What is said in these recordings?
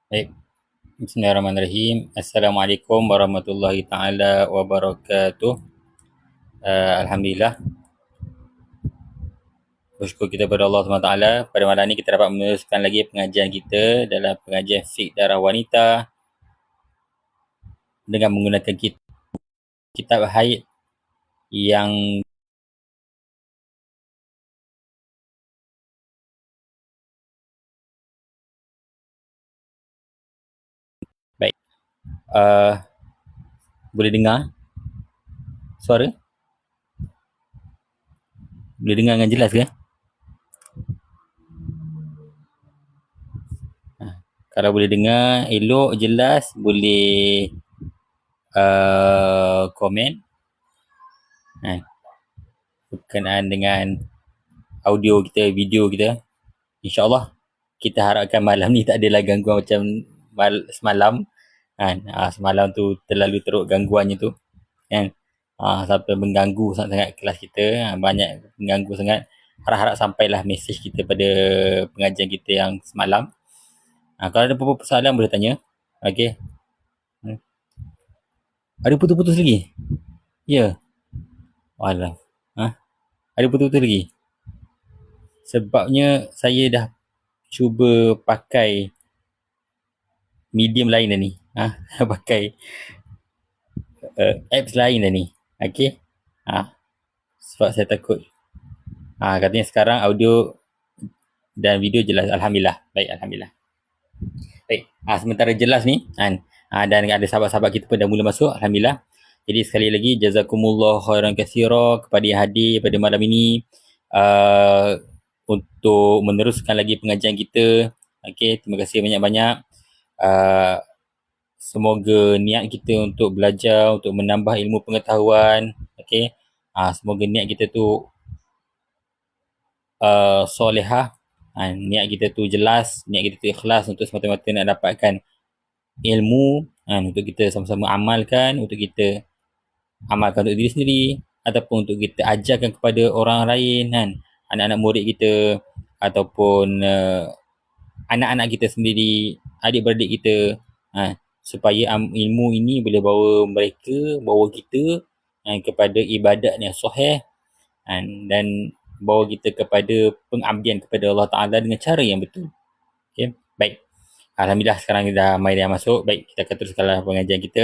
Baik, bismillahirrahmanirrahim. Assalamualaikum warahmatullahi taala wabarakatuh. Alhamdulillah, bersyukur kita kepada Allah SWT. Pada malam ini kita dapat meneruskan lagi pengajian kita dalam pengajian fiqh darah wanita dengan menggunakan kitab haid yang baik. Boleh dengar suara? Boleh dengar dengan jelas ke? Kalau boleh dengar elok, jelas, boleh komen berkenaan dengan audio kita, video kita. InsyaAllah kita harapkan malam ni tak adalah gangguan macam semalam kan. Semalam tu terlalu teruk gangguannya tu kan. Sampai mengganggu sangat-sangat kelas kita. Banyak mengganggu sangat. Harap-harap sampailah mesej kita pada pengajian kita yang semalam. Kalau ada apa-apa persoalan boleh tanya. Okey. Ada putus-putus lagi? Ya. Walah. Ada putus-putus lagi? Sebabnya saya dah cuba pakai medium lain dah ni. Pakai apps lain dah ni. Okey. Sebab saya takut. Katanya sekarang audio dan video jelas. Alhamdulillah. Baik, Alhamdulillah. Baik. Sementara jelas ni kan. Dan ada sahabat-sahabat kita pun dah mula masuk. Alhamdulillah. Jadi sekali lagi jazakumullah khairan katsira kepada yang hadir pada malam ini untuk meneruskan lagi pengajian kita. Okey, terima kasih banyak-banyak. Semoga niat kita untuk belajar, untuk menambah ilmu pengetahuan, okey, semoga niat kita tu solehah, niat kita tu jelas, niat kita tu ikhlas untuk semata-mata nak dapatkan ilmu, untuk kita sama-sama amalkan, untuk kita amalkan untuk diri sendiri ataupun untuk kita ajarkan kepada orang lain kan, anak-anak murid kita ataupun anak-anak kita sendiri, adik-beradik kita, supaya ilmu ini boleh bawa kita kepada ibadat yang sahih dan bawa kita kepada pengabdian kepada Allah Ta'ala dengan cara yang betul. Okay? Baik. Alhamdulillah sekarang dah mai dah masuk. Baik, kita akan teruskanlah pengajian kita.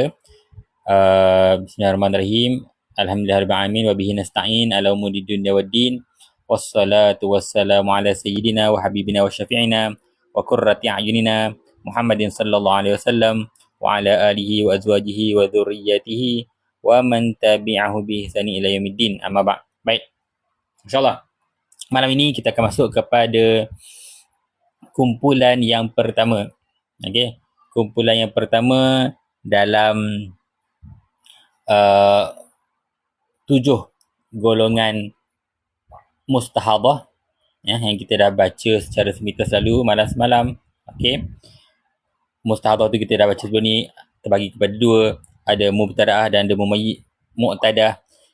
Bismillahirrahmanirrahim. Alhamdulillahirrahmanirrahim. Wabihi nasta'in ala umuri dunya waddin. Wassalatu wassalamu ala sayyidina wa habibina wa syafi'ina wa qurrati a'yunina Muhammadin sallallahu alaihi wasallam wa ala alihi wa azwajihi wa dhurriyyatihi wa man tabi'ahu bi ihsani ila yaumiddin. Amma ba'd. Baik. InsyaAllah malam ini kita akan masuk kepada kumpulan yang pertama. Okey, kumpulan yang pertama dalam 7 golongan mustahadah yang kita dah baca secara semintas lalu malam semalam. Okey, mustahadah tu kita dah baca sebelum ni, terbagi kepada 2, ada mubtada'ah dan ada mu'tadah.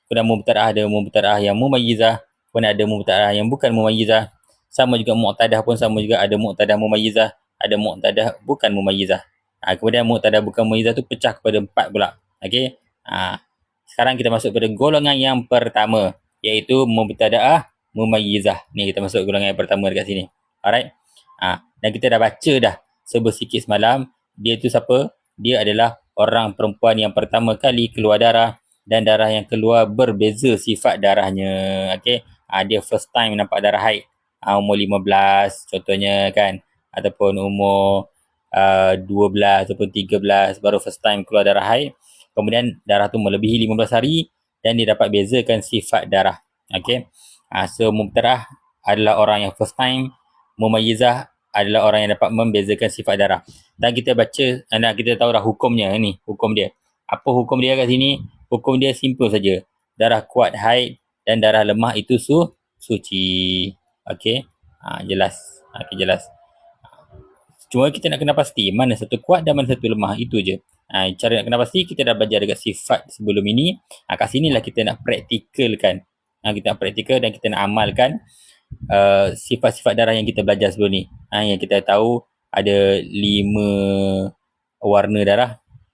Kemudian mubtada'ah ada mubtada'ah yang mumayyizah, kemudian ada mubtada'ah yang bukan mumayyizah. Sama juga mu'tadah pun sama juga, ada mu'tadah mumayyizah, ada mu'tadah bukan mumayyizah. Kemudian mu'tadah bukan mumayyizah tu pecah kepada 4 pula. Okey. Sekarang kita masuk pada golongan yang pertama, iaitu mubtada'ah mumayyizah. Ni kita masuk golongan yang pertama dekat sini. Alright. Dan kita dah baca dah sedikit semalam. Dia tu siapa? Dia adalah orang perempuan yang pertama kali keluar darah, dan darah yang keluar berbeza sifat darahnya. Okey. Dia first time nampak darah haid. Umur 15 contohnya kan, ataupun umur 12 ataupun 13 baru first time keluar darah haid. Kemudian darah tu melebihi 15 hari dan dia dapat bezakan sifat darah. Okey. So mubtada'ah adalah orang yang first time, mumayyizah adalah orang yang dapat membezakan sifat darah. Dan kita baca, kita tahu dah hukumnya ni, hukum dia. Apa hukum dia kat sini? Hukum dia simple saja. Darah kuat haid dan darah lemah itu suci. Okey. Jelas. Okey, jelas. Cuma kita nak kena pasti mana satu kuat dan mana satu lemah, itu je. Cara nak kena pasti kita dah belajar dekat sifat sebelum ini. Kat sinilah kita nak praktikalkan. Kita nak praktikal dan kita nak amalkan sifat-sifat darah yang kita belajar sebelum ni. Yang kita tahu ada 5 warna darah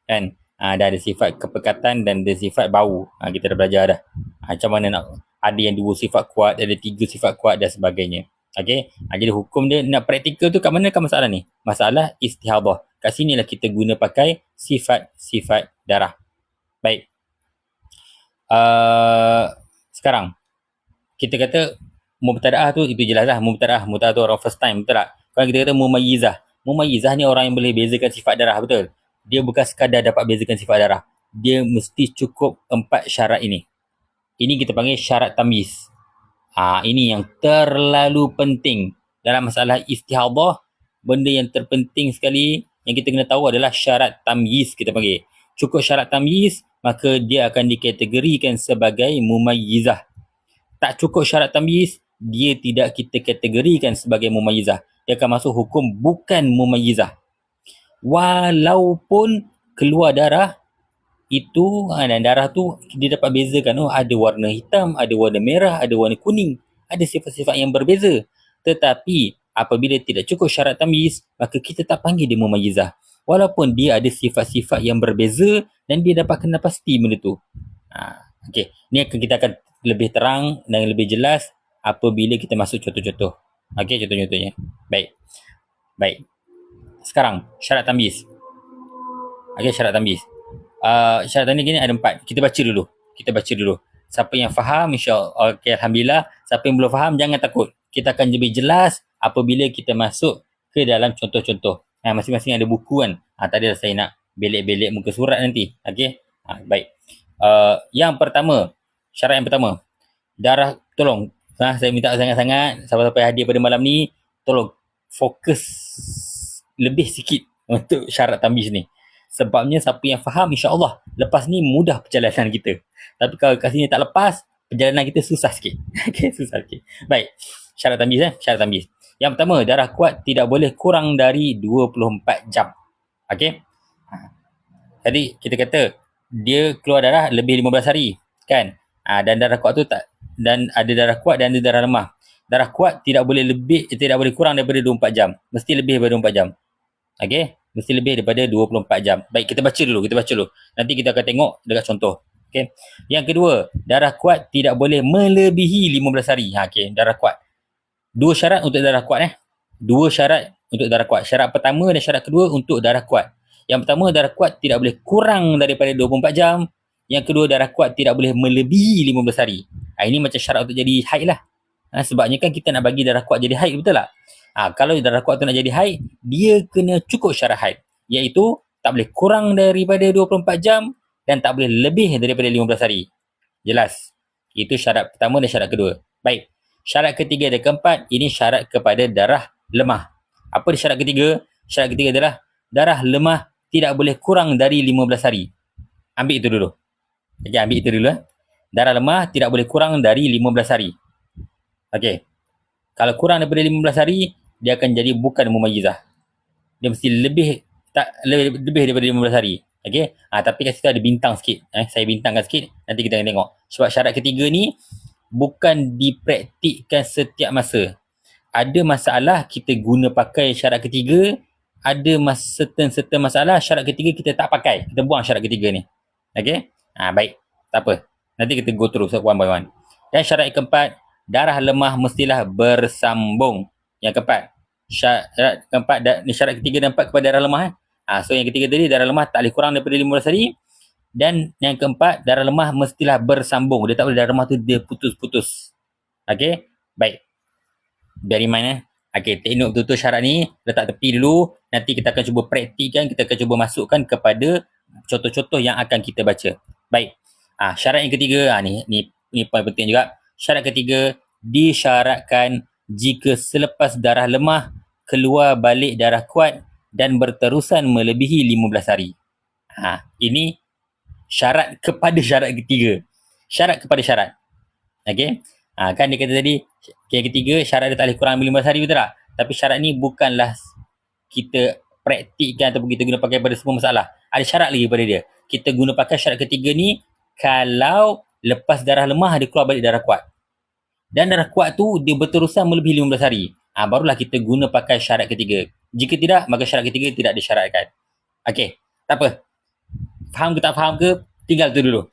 kan. Dah ada sifat kepekatan dan ada sifat bau. Kita dah belajar dah. Macam mana nak, ada yang 2 sifat kuat, ada 3 sifat kuat dan sebagainya. Okey. Jadi hukum dia nak praktikal tu kat mana kan masalah ni? Masalah istihadah. Kat sinilah kita guna pakai sifat-sifat darah. Baik. Sekarang kita kata mubtada'ah tu itu jelas lah. Mubtada'ah tu orang first time, betul tak? Kalau kita kata mumayyizah ni orang yang boleh bezakan sifat darah, betul? Dia bukan sekadar dapat bezakan sifat darah. Dia mesti cukup 4 syarat ini. Ini kita panggil syarat tamyiz. Ini yang terlalu penting dalam masalah istihadah. Benda yang terpenting sekali yang kita kena tahu adalah syarat tamyiz, kita panggil. Cukup syarat tamyiz, maka dia akan dikategorikan sebagai mumayyizah. Tak cukup syarat tamyiz, dia tidak kita kategorikan sebagai mumayyizah. Dia akan masuk hukum bukan mumayyizah. Walaupun keluar darah itu, dan darah tu dia dapat bezakan, ada warna hitam, ada warna merah, ada warna kuning, ada sifat-sifat yang berbeza. Tetapi apabila tidak cukup syarat tamyiz, maka kita tak panggil dia mumayyizah, walaupun dia ada sifat-sifat yang berbeza dan dia dapat kena pasti benda tu. Okey, ni kita akan lebih terang dan lebih jelas apabila kita masuk contoh-contoh. Okey, contoh-contohnya. Baik. Sekarang syarat tamyiz. Okey, syarat tamyiz. Syarat tamyiz ni ada 4. Kita baca dulu. Siapa yang faham, insya-Allah, okey, alhamdulillah. Siapa yang belum faham, jangan takut. Kita akan lebih jelas apabila kita masuk ke dalam contoh-contoh. Masing-masing ada buku kan. Tadi saya nak belik-belik muka surat nanti. Okey. Baik. Yang pertama, syarat yang pertama. Darah, tolong. Saya minta sangat-sangat siapa-siapa yang hadir pada malam ni, tolong fokus lebih sikit untuk syarat tamyiz ni. Sebabnya siapa yang faham, insya-Allah lepas ni mudah perjalanan kita. Tapi kalau kat sini tak lepas, perjalanan kita susah sikit. Okey, susah sikit. Baik. Syarat tamyiz. Syarat tamyiz. Yang pertama, darah kuat tidak boleh kurang dari 24 jam. Okey. Tadi kita kata dia keluar darah lebih 15 hari, kan? Dan darah kuat tu tak, dan ada darah kuat dan ada darah lemah. Darah kuat tidak boleh kurang daripada 24 jam. Mesti lebih daripada 24 jam. Okey? Mesti lebih daripada 24 jam. Baik, kita baca dulu. Nanti kita akan tengok dekat contoh. Okey. Yang kedua, darah kuat tidak boleh melebihi 15 hari. Okey, darah kuat. 2 syarat untuk darah kuat. 2 syarat untuk darah kuat. Syarat pertama dan syarat kedua untuk darah kuat. Yang pertama, darah kuat tidak boleh kurang daripada 24 jam. Yang kedua, darah kuat tidak boleh melebihi 15 hari. Ini macam syarat untuk jadi haid lah. Sebabnya kan kita nak bagi darah kuat jadi haid, betul tak? Kalau darah kuat tu nak jadi haid, dia kena cukup syarat haid. Iaitu, tak boleh kurang daripada 24 jam dan tak boleh lebih daripada 15 hari. Jelas? Itu syarat pertama dan syarat kedua. Baik. Syarat ketiga dan keempat, ini syarat kepada darah lemah. Apa syarat ketiga? Syarat ketiga adalah darah lemah tidak boleh kurang dari 15 hari. Ambil itu dulu. Ambil itu dulu. Darah lemah tidak boleh kurang dari 15 hari. Okey. Kalau kurang daripada 15 hari, dia akan jadi bukan mumayyizah. Dia mesti lebih daripada 15 hari. Okey. Tapi kat situ ada bintang sikit. Saya bintangkan sikit, nanti kita akan tengok. Sebab syarat ketiga ni bukan dipraktikkan setiap masa. Ada masalah kita guna pakai syarat ketiga, ada certain masalah syarat ketiga kita tak pakai. Kita buang syarat ketiga ni. Okey? Baik. Tak apa. Nanti kita go through one by one. Dan syarat yang keempat, darah lemah mestilah bersambung. Yang keempat. Syarat ketiga dan empat kepada darah lemah. So yang ketiga tadi, darah lemah tak boleh kurang daripada 15 hari. Dan yang keempat, darah lemah mestilah bersambung. Dia tak boleh darah lemah tu dia putus-putus. Okey? Baik. Bear in mind. Okey, take note betul-betul syarat ni. Letak tepi dulu. Nanti kita akan cuba praktikkan. Kita akan cuba masukkan kepada contoh-contoh yang akan kita baca. Baik. Syarat yang ketiga. Ni poin penting juga. Syarat ketiga, disyaratkan jika selepas darah lemah keluar balik darah kuat dan berterusan melebihi 15 hari. Ini syarat kepada syarat ketiga. Syarat kepada syarat. Okey? Kan dia kata tadi, yang ketiga syarat dia tak boleh kurang 15 hari, betul tak? Tapi syarat ni bukanlah kita praktikkan ataupun kita guna pakai pada semua masalah. Ada syarat lagi pada dia. Kita guna pakai syarat ketiga ni kalau lepas darah lemah dia keluar balik darah kuat. Dan darah kuat tu dia berterusan melebihi 15 hari. Barulah kita guna pakai syarat ketiga. Jika tidak, maka syarat ketiga tidak disyaratkan. Okey, tak apa. Faham ke tak faham ke, tinggal tu dulu.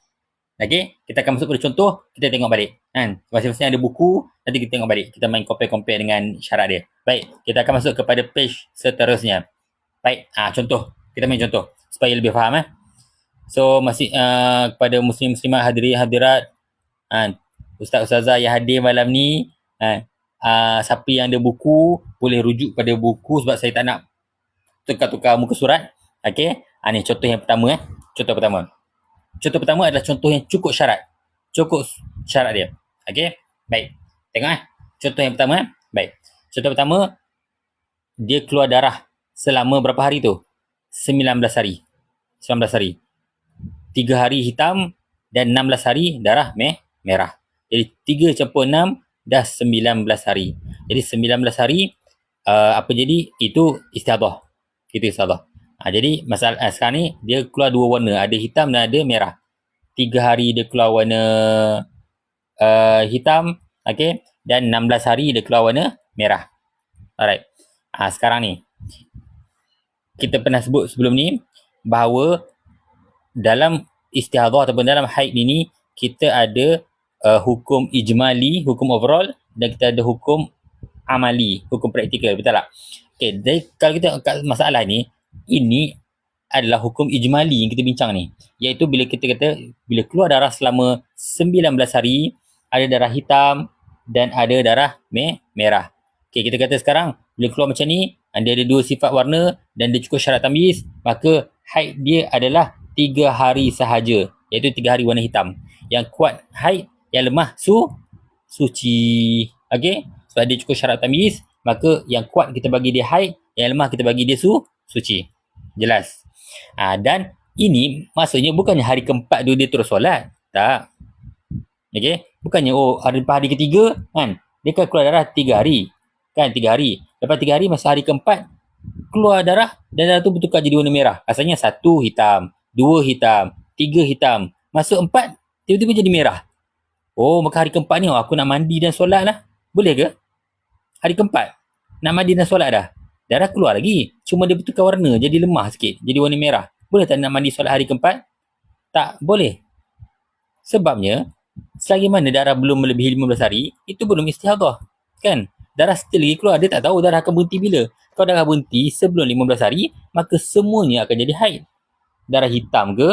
Okey, kita akan masuk pada contoh, kita tengok balik. Kan? Masing-masing ada buku, nanti kita tengok balik. Kita main compare-compare dengan syarat dia. Baik, kita akan masuk kepada page seterusnya. Baik, contoh. Kita main contoh supaya lebih faham. So, masih kepada muslim-muslimat hadirat, ustaz-ustazah yang hadir malam ni, siapa yang ada buku, boleh rujuk pada buku sebab saya tak nak tukar-tukar muka surat. Okey, ni contoh yang pertama. Contoh pertama adalah contoh yang cukup syarat. Cukup syarat dia. Okey, baik. Tengok contoh yang pertama. Baik. Contoh pertama, dia keluar darah selama berapa hari tu? 19 hari. 19 hari. 3 hari hitam dan 16 hari darah merah. Jadi 3 campur 6 dah 19 hari. Jadi 19 hari apa jadi? Itu istihadah. Itu istihadah. Jadi masalah sekarang ni dia keluar dua warna, ada hitam dan ada merah. 3 hari dia keluar warna hitam, okey, dan 16 hari dia keluar warna merah. Alright. Sekarang ni kita pernah sebut sebelum ni bahawa dalam istihadah ataupun dalam haid ini kita ada hukum ijmali, hukum overall, dan kita ada hukum amali, hukum praktikal, betul tak? Okey, jadi kalau kita kat masalah ni, ini adalah hukum ijmali yang kita bincang ni, iaitu bila kita kata bila keluar darah selama 19 hari, ada darah hitam dan ada darah merah. Okey, kita kata sekarang bila keluar macam ni, dia ada dua sifat warna dan dia cukup syarat tamyiz, maka haid dia adalah 3 hari sahaja, iaitu 3 hari warna hitam. Yang kuat haid, yang lemah suci. Okey, sebab dia cukup syarat tamyiz, maka yang kuat kita bagi dia haid, yang lemah kita bagi dia suci. Jelas? Dan ini maksudnya bukannya hari keempat dia terus solat. Tak. Okey, bukannya hari ketiga kan, dia kan keluar darah 3 hari. Kan 3 hari. Lepas 3 hari masa hari keempat keluar darah dan darah tu bertukar jadi warna merah. Asalnya 1 hitam, 2 hitam, 3 hitam. Masuk 4 tiba-tiba jadi merah. Maka hari keempat ni aku nak mandi dan solat lah. Boleh ke? Hari keempat nak mandi dan solat dah. Darah keluar lagi. Cuma dia bertukar warna, jadi lemah sikit, jadi warna merah. Boleh tak nak mandi solat hari keempat? Tak boleh. Sebabnya selagi mana darah belum melebihi 15 hari, itu belum istihadah. Kan? Darah still lagi keluar, dia tak tahu darah akan berhenti bila. Kalau darah berhenti sebelum 15 hari, maka semuanya akan jadi haid. Darah hitam ke,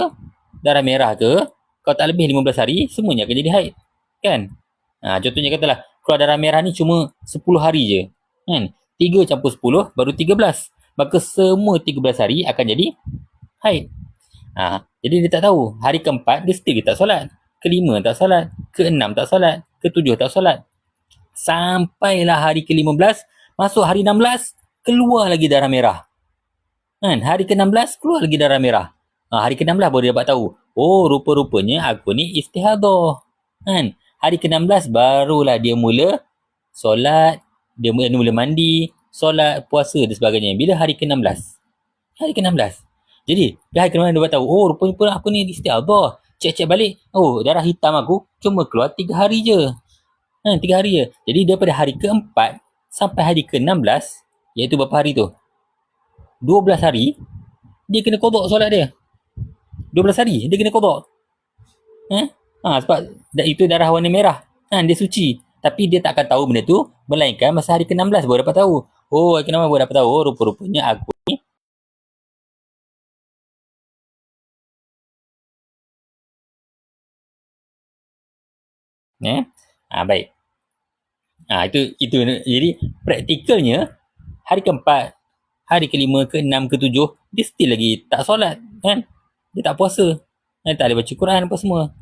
darah merah ke, kalau tak lebih 15 hari, semuanya akan jadi haid. Kan? Contohnya katalah, keluar darah merah ni cuma 10 hari je. Kan? 3 campur 10 baru 13. Maka semua 13 hari akan jadi haid. Jadi dia tak tahu. Hari keempat, dia still tak solat. Kelima tak solat. Keenam tak solat. Ketujuh tak solat. Sampailah hari ke-15, masuk hari 16, keluar lagi darah merah. Kan? Hari ke-16, keluar lagi darah merah. Hari ke-16 baru dia dapat tahu. Rupa-rupanya aku ni istihadah. Kan? Hari ke-16 barulah dia mula solat, dia mula mandi, solat, puasa dan sebagainya. Bila hari ke-16? Hari ke-16. Jadi, hari ke-16 dia dapat tahu, rupanya aku ni istihadah. Cek-cek balik, darah hitam aku cuma keluar 3 hari je. 3 hari je. Jadi daripada hari ke-4 sampai hari ke-16, iaitu berapa hari tu? 12 hari, dia kena qada solat dia. 12 hari, dia kena qada. Sebab itu darah warna merah. Dia suci. Tapi dia tak akan tahu benda tu, melainkan masa hari ke-16 baru dapat tahu. Hari ke-16 baru dapat tahu, rupa-rupanya aku ni baik. Itu jadi praktikalnya hari keempat, hari kelima, keenam, ketujuh dia still lagi tak solat kan, dia tak puasa, tak boleh baca Quran apa semua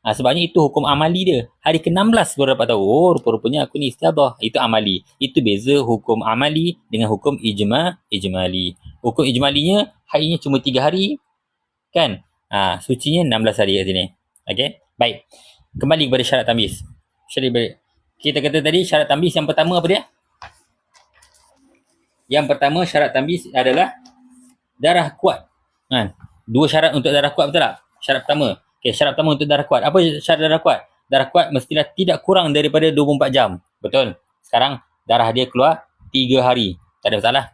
sebabnya itu hukum amali dia. Hari ke-16 baru dapat tahu, rupa-rupanya aku ni istihadah. Itu amali. Itu beza hukum amali dengan hukum ijmali. Hukum ijmalinya haidnya cuma 3 hari kan, sucinya 16 hari kat sini. Okey, baik. Kembali kepada syarat tamyiz. Kita kata tadi syarat tamyiz yang pertama apa dia? Yang pertama syarat tamyiz adalah darah kuat. Dua syarat untuk darah kuat, betul tak? Syarat pertama. Syarat pertama untuk darah kuat. Apa syarat darah kuat? Darah kuat mestilah tidak kurang daripada 24 jam. Betul? Sekarang darah dia keluar 3 hari. Tak ada masalah.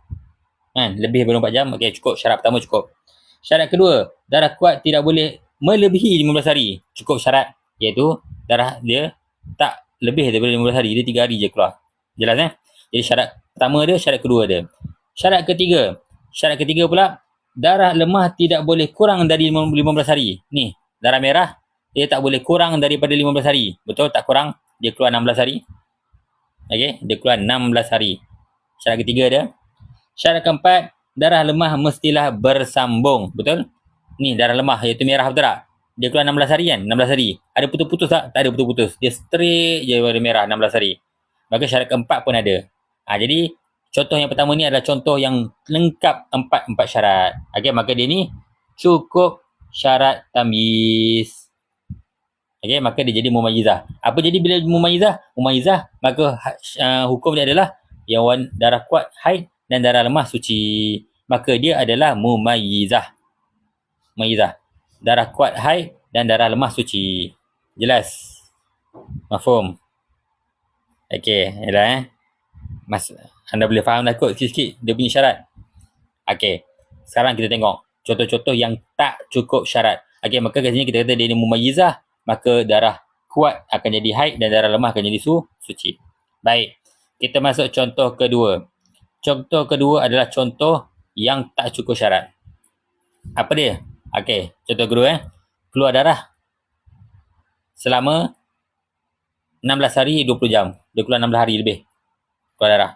Kan? Lebih daripada 24 jam, okey, cukup. Syarat pertama cukup. Syarat kedua, darah kuat tidak boleh melebihi 15 hari. Cukup syarat, iaitu darah dia tak lebih daripada 15 hari. Dia 3 hari je keluar. Jelas Jadi syarat pertama dia, syarat kedua dia. Syarat ketiga pula, darah lemah tidak boleh kurang dari 15 hari. Ni, darah merah, dia tak boleh kurang daripada 15 hari. Betul? Tak kurang. Dia keluar 16 hari. Okey, dia keluar 16 hari. Syarat ketiga dia. Syarat keempat, darah lemah mestilah bersambung. Betul? Ni darah lemah iaitu merah, betul tak? Dia keluar 16 hari kan? 16 hari. Ada putus-putus tak? Tak ada putus-putus. Dia straight je warna merah 16 hari. Maka syarat keempat pun ada. Jadi contoh yang pertama ni adalah contoh yang lengkap empat syarat. Okey, maka dia ni cukup syarat tamyiz. Okey, maka dia jadi mumayyizah. Apa jadi bila mumayyizah? Mumayyizah, maka hukum dia adalah yang darah kuat haid dan darah lemah suci. Maka dia adalah mumayyizah. Mumayyizah. Darah kuat haid dan darah lemah suci. Jelas? Mafhum? Okey, yalah anda boleh faham dah kot sikit-sikit dia punya syarat. Okey. Sekarang kita tengok contoh-contoh yang tak cukup syarat. Okey, maka kat sini kita kata dia ni mumayyizah, maka darah kuat akan jadi haid dan darah lemah akan jadi suci. Baik. Kita masuk contoh kedua. Contoh kedua adalah contoh yang tak cukup syarat. Apa dia? Okey, contoh kedua keluar darah selama 16 hari 20 jam. Dia keluar 16 hari lebih. Keluar darah.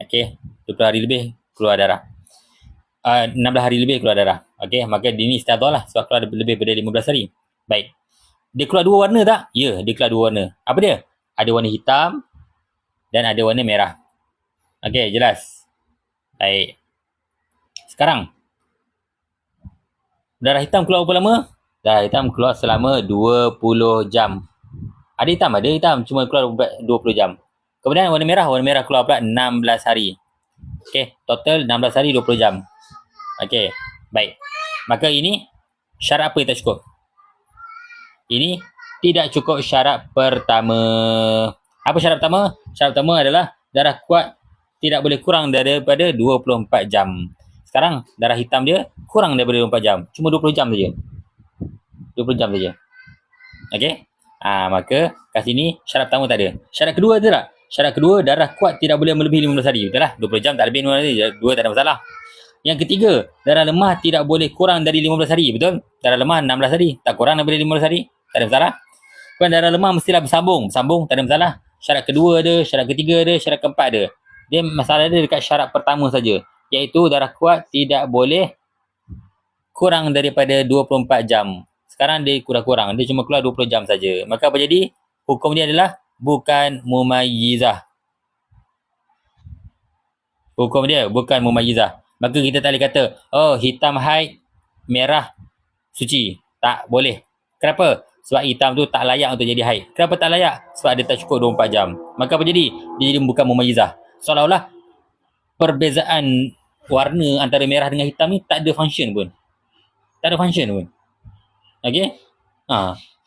Okey, 20 hari lebih keluar darah. 16 hari lebih keluar darah. Okey, maka dia ni istiadah lah sebab keluar lebih daripada 15 hari. Baik. Dia keluar dua warna tak? Ya, dia keluar dua warna. Apa dia? Ada warna hitam dan ada warna merah. Okey, jelas. Baik. Sekarang, darah hitam keluar berapa lama? Darah hitam keluar selama 20 jam. Ada hitam. Cuma keluar 20 jam. Kemudian warna merah keluar pula 16 hari. Okey, total 16 hari 20 jam. Okey, baik. Maka ini syarat apa yang tak cukup? Ini tidak cukup syarat pertama. Apa syarat pertama? Syarat pertama adalah darah kuat tidak boleh kurang daripada 24 jam. Sekarang darah hitam dia kurang daripada 24 jam. Cuma 20 jam saja. 20 jam saja. Okey? Maka kat sini syarat pertama tak ada. Syarat kedua ada tak? Syarat kedua, darah kuat tidak boleh melebihi 15 hari. Betul lah? 20 jam tak lebih 15 hari. Dua tak ada masalah. Yang ketiga, darah lemah tidak boleh kurang dari 15 hari. Betul? Darah lemah 16 hari. Tak kurang daripada 15 hari. Tak ada masalah. Kemudian darah lemah mestilah bersambung. Bersambung tak ada masalah. Syarat kedua ada, syarat ketiga ada, syarat keempat ada. Dia masalah dia dekat syarat pertama saja. Iaitu darah kuat tidak boleh kurang daripada 24 jam. Sekarang dia kurang-kurang. Dia cuma keluar 20 jam saja. Maka apa jadi? Hukum dia adalah bukan mumayyizah. Hukum dia bukan mumayyizah. Maka kita tak boleh kata, oh hitam haid, merah suci. Tak boleh. Kenapa? Sebab hitam tu tak layak untuk jadi haid. Kenapa tak layak? Sebab dia tak cukup 24 jam. Maka apa jadi? Dia jadi bukan mumayyizah. Seolah-olah perbezaan warna antara merah dengan hitam ni tak ada function pun. Tak ada function pun. Okey?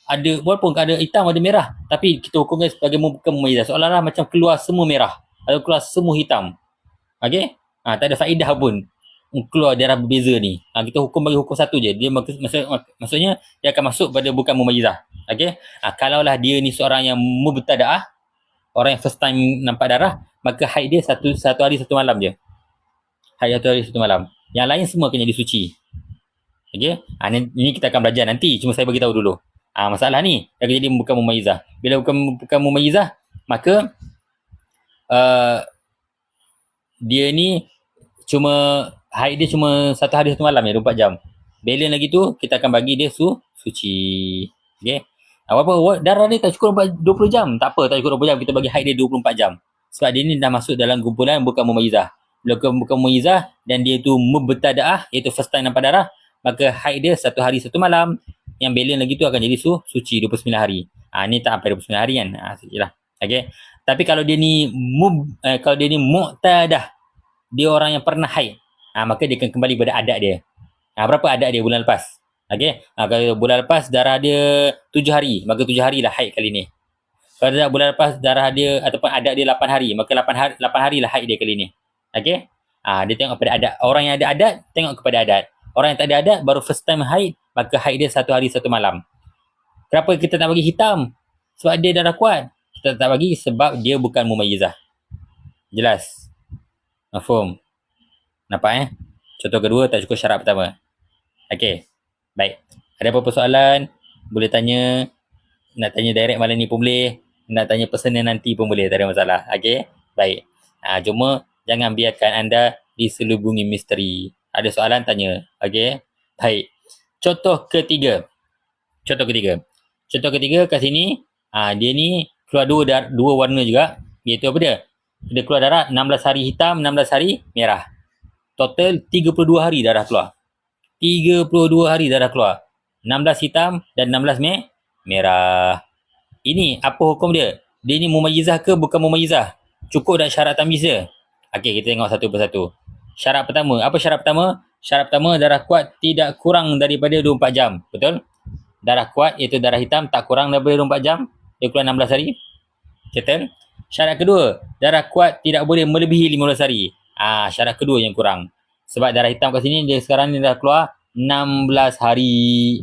Ada, walaupun ada hitam ada merah, tapi kita hukumkan sebagai bukan mumayyizah. Seolah-olah macam keluar semua merah atau keluar semua hitam. Okey? Tak ada faedah pun keluar darah berbeza ni. Kita hukum bagi hukum satu je. Dia maksudnya dia akan masuk pada bukan mumayyizah. Okey? Kalaulah dia ni seorang yang mubtadaah, orang yang first time nampak darah, maka haid dia satu hari satu malam je. Haid satu hari satu malam. Yang lain semua akan jadi suci. Okey? Ini kita akan belajar nanti. Cuma saya bagi tahu dulu. Masalah ni akan jadi bukan mumayyizah. Bila bukan mumayyizah, maka dia ni cuma haid dia cuma satu hari satu malam ya, 24 jam. Balance lagi tu kita akan bagi dia suci. Okey. Apa darah dia tak cukup 20 jam, tak apa, tak cukup 20 jam, kita bagi haid dia 24 jam. Sebab dia ni dah masuk dalam kumpulan bukan mumayyizah. Bila bukan mumayyizah dan dia tu mubtadaah, iaitu first time nampak darah, maka haid dia satu hari satu malam. Yang balance lagi tu akan jadi suci 29 hari. Ni tak sampai 29 hari kan. Sucilah. Okey. Tapi kalau dia ni muqtadah, dia orang yang pernah haid, maka dia akan kembali pada adat dia. Berapa adat dia bulan lepas? Okey. Kalau bulan lepas darah dia 7 hari, maka 7 hari lah haid kali ni. Kalau bulan lepas darah dia ataupun adat dia 8 hari, maka 8 hari lah haid dia kali ni. Okey. Dia tengok kepada adat. Orang yang ada adat, tengok kepada adat. Orang yang tak ada adat, baru first time haid, maka haid dia 1 hari 1 malam. Kenapa kita tak bagi hitam? Sebab dia darah kuat. Kita tak bagi sebab dia bukan mumayyizah. Jelas? Mafhum? Nampak Contoh kedua tak cukup syarat pertama. Okey. Baik. Ada apa-apa soalan? Boleh tanya. Nak tanya direct malam ni pun boleh. Nak tanya personal nanti pun boleh. Tak ada masalah. Okey? Baik. Cuma jangan biarkan anda diselubungi misteri. Ada soalan tanya. Okey? Baik. Contoh ketiga kat sini. Dia ni keluar dua warna juga. Iaitu apa dia? Dia keluar darah 16 hari hitam, 16 hari merah. Total 32 hari darah keluar. 32 hari darah keluar. 16 hitam dan 16 merah. Ini apa hukum dia? Dia ni mumayyizah ke bukan mumayyizah? Cukup dah syarat tamyiz dia? Okey, kita tengok satu persatu. Syarat pertama. Apa syarat pertama? Syarat pertama, darah kuat tidak kurang daripada 24 jam. Betul? Darah kuat iaitu darah hitam tak kurang daripada 24 jam. Dia keluar 16 hari. Betul? Syarat kedua, darah kuat tidak boleh melebihi 15 hari. Syarat kedua yang kurang. Sebab darah hitam kat sini dia sekarang ni dah keluar 16 hari.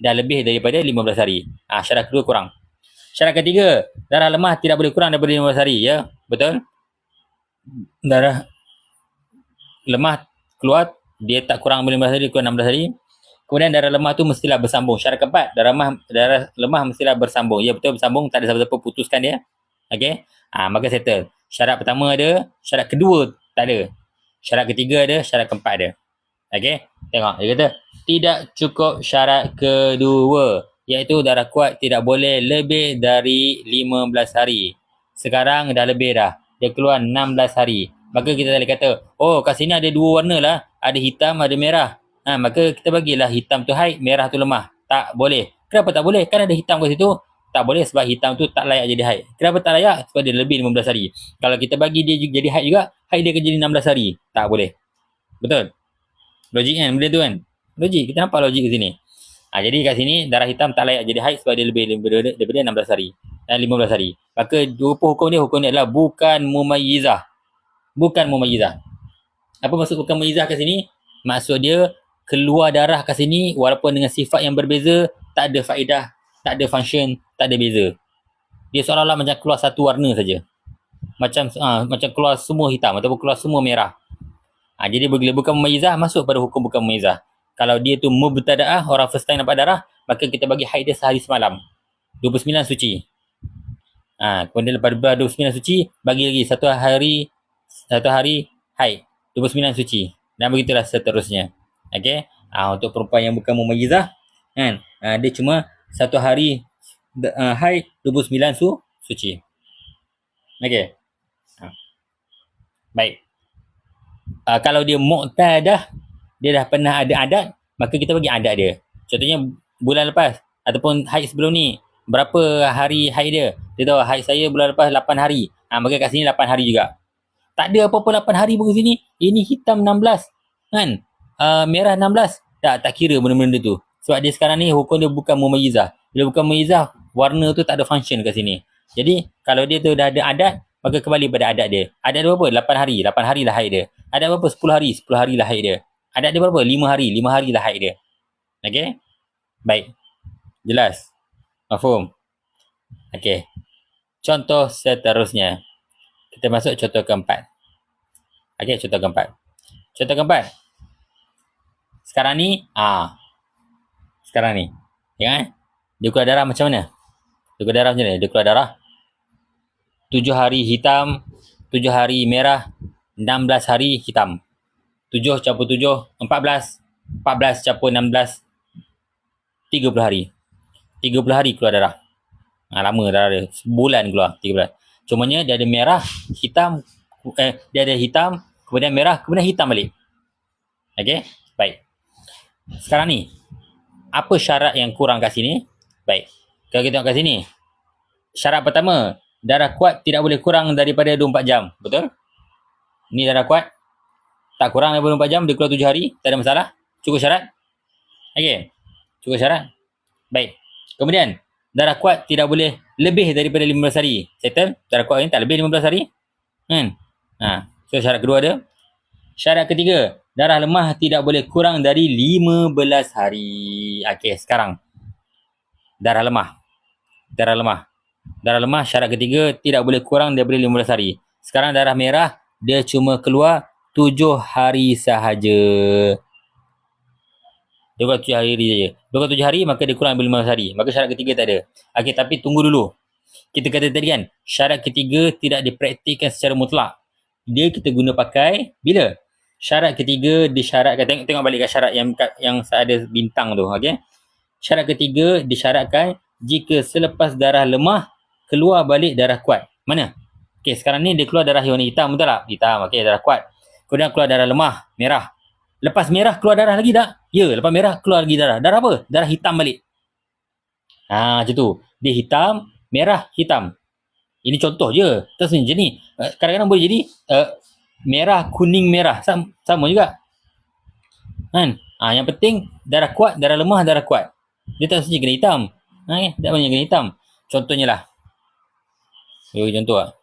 Dah lebih daripada 15 hari. Syarat kedua kurang. Syarat ketiga, darah lemah tidak boleh kurang daripada 15 hari. Ya, betul? Darah lemah keluar, dia tak kurang daripada 15 hari, keluar 16 hari. Kemudian darah lemah tu mestilah bersambung. Syarat keempat, darah lemah mestilah bersambung. Ya, betul, bersambung. Tak ada siapa-siapa putuskan dia. Okey? Maka settle. Syarat pertama ada, syarat kedua tak ada. Syarat ketiga ada, syarat keempat ada. Okey? Tengok, dia kata tidak cukup syarat kedua, iaitu darah kuat tidak boleh lebih dari 15 hari. Sekarang dah lebih dah. Dia keluar 16 hari. Maka kita boleh kata, kat sini ada dua warna lah. Ada hitam, ada merah. Maka kita bagilah hitam tu haid, merah tu lemah. Tak boleh. Kenapa tak boleh? Kan ada hitam kat situ. Tak boleh sebab hitam tu tak layak jadi haid. Kenapa tak layak? Sebab dia lebih 15 hari. Kalau kita bagi dia jadi haid juga, haid dia akan jadi 16 hari. Tak boleh. Betul? Logik kan benda tu kan? Logik. Kita nampak logik ke sini. Jadi kat sini darah hitam tak layak jadi haid sebab dia lebih daripada 16 hari. Dan 15 hari. Maka hukum dia adalah bukan mumayyizah. Bukan mumayyizah. Apa maksud bukan mumayyizah kat sini? Maksud dia keluar darah kat sini walaupun dengan sifat yang berbeza, tak ada faedah, tak ada function, tak ada beza. Dia seolah-olah macam keluar satu warna saja. Macam keluar semua hitam ataupun keluar semua merah. Jadi bila bukan mumayyizah, masuk pada hukum bukan mumayyizah. Kalau dia tu mubtada'ah, orang first time dapat darah, maka kita bagi haid dia sehari semalam. 29 suci. Kemudian lepas 29 suci, bagi lagi satu hari haid. 29 suci. Dan begitulah seterusnya. Okey? Untuk perempuan yang bukan mumayyizah, kan? Dia cuma satu hari haid, 29 suci. Okey. Baik. Kalau dia mu'tadah, dia dah pernah ada adat, maka kita bagi adat dia. Contohnya bulan lepas ataupun haid sebelum ni, berapa hari haid dia? Dia tahu haid saya bulan lepas 8 hari. Maka kat sini 8 hari juga. Tak ada apa-apa 8 hari pun kat sini. Ini hitam 16, kan? Merah 16. Tak kira benda-benda tu. Sebab dia sekarang ni hukum dia bukan mumayyizah. Bila bukan mumayyizah, warna tu tak ada function kat sini. Jadi kalau dia tu dah ada adat, maka kembali pada adat dia. Adat dia berapa? 8 hari. 8 hari lah haid dia. Adat berapa? 10 hari. 10 hari lah haid dia. Adat dia berapa? 5 hari. 5 hari lah haid dia. Okey? Baik. Jelas? Mafhum? Okey. Contoh seterusnya. Kita masuk contoh keempat. Okey, contoh keempat. Contoh keempat. Sekarang ni, sekarang ni. Tengok dia keluar darah macam mana? Dia keluar darah macam mana? Dia keluar darah 7 hari hitam, 7 hari merah, 16 hari hitam. 7 campur 7, 14. 14 campur 16, 30 hari. 30 hari keluar darah. Lama darah dia. Sebulan keluar 30. Cumanya dia ada merah, hitam, dia ada hitam, kemudian merah, kemudian hitam balik. Okey? Baik. Sekarang ni, apa syarat yang kurang kat sini? Baik. Kalau kita tengok kat sini, syarat pertama, darah kuat tidak boleh kurang daripada 24 jam. Betul? Ni darah kuat, tak kurang daripada 24 jam, dia keluar 7 hari, tak ada masalah. Cukup syarat? Okey. Cukup syarat? Baik. Kemudian, darah kuat tidak boleh lebih daripada 15 hari. Settle? Darah kuat ni tak lebih 15 hari? So, syarat kedua ada. Syarat ketiga, darah lemah tidak boleh kurang dari 15 hari. Okey, sekarang. Darah lemah. Darah lemah syarat ketiga tidak boleh kurang daripada 15 hari. Sekarang darah merah, dia cuma keluar 7 hari sahaja. Dia keluar 7 hari saja. Dia keluar 7 hari, maka dia kurang daripada 15 hari. Maka syarat ketiga tak ada. Okey, tapi tunggu dulu. Kita kata tadi kan, syarat ketiga tidak dipraktikkan secara mutlak. Dia kita guna pakai bila? Syarat ketiga disyaratkan, tengok balik kat syarat yang ada bintang tu, okey. Syarat ketiga disyaratkan jika selepas darah lemah keluar balik darah kuat. Mana? Okey, sekarang ni dia keluar darah warna hitam, betul tak? Hitam, okey, darah kuat. Kemudian keluar darah lemah, merah. Lepas merah keluar darah lagi tak? Ya, lepas merah keluar lagi darah. Darah apa? Darah hitam balik. Macam tu. Dia hitam, merah, hitam. Ini contoh je. Tak macam ni. Kadang-kadang boleh jadi merah, kuning, merah. Sama juga. Kan? Yang penting darah kuat, darah lemah, darah kuat. Dia tak mesti kena hitam. Tak banyak kena hitam. Contohnya lah. Contoh lah.